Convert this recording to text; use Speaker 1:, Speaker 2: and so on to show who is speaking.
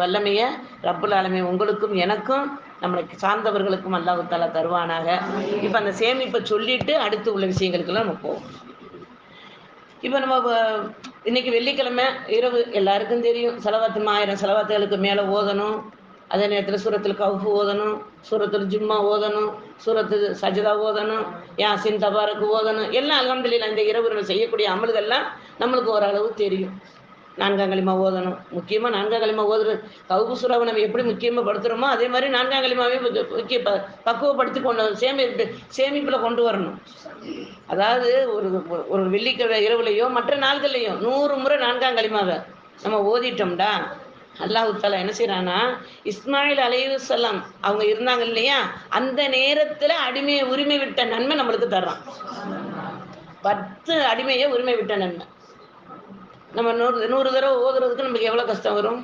Speaker 1: வல்லமைய ரப்புல் ஆலமீன் உங்களுக்கும் எனக்கும் நம்மளை சார்ந்தவர்களுக்கும் அல்லாஹ் தஆலா தருவானாக. இப்ப அந்த சேமிப்ப சொல்லிட்டு அடுத்து உள்ள விஷயங்களுக்கெல்லாம் நம்ம போவோம். இப்ப நம்ம இன்னைக்கு வெள்ளிக்கிழமை இரவு எல்லாருக்கும் தெரியும். ஸலவாத்து 1000 ஸலவாத்துகளுக்கு மேல ஓதணும். அதே நேரத்தில சூரத்துல் கஹ்ஃப் ஓதணும், சூரத்துல் ஜும்மா ஓதணும், சூரத்து சஜ்தா ஓதணும், யாசீன் தபாரக் ஓதணும். எல்லாம் அல்ஹம்துலில்லாஹ் இந்த இரவு நம்ம செய்யக்கூடிய அமல்கள்லாம் நம்மளுக்கு ஓரளவு தெரியும். 4ஆம் கலிமா ஓதணும். முக்கியமா 4ஆம் கலிமா ஓதுறது கஹ்ஃப் சூராவ நம்ம எப்படி முக்கியமா படுத்துறோமோ, அதே மாரி 4ஆம் கலிமாவையும் பக்குவப்படுத்தி சேமிப்புல கொண்டு வரணும். அதாவது ஒரு ஒரு வெள்ளிக்கிழமை இரவுலயோ, மற்ற நாள்கள்லயும் 100 முறை 4ஆம் கலிமாவ நம்ம ஓதிட்டோம்டா, அல்லாஹ் தஆலா என்ன செய்றான்னா, இஸ்மாயில் அலைஹிஸ்ஸலாம் அவங்க இருந்தாங்க இல்லையா? அந்த நேரத்துல அடிமைய உரிமை விட்ட நன்மை நம்மளுக்கு தர்றான். 10 அடிமைய உரிமை விட்ட நன்மை. நம்ம 100 தடவ ஓதுறதுக்கு நமக்கு எவ்வளவு கஷ்டம் வரும்?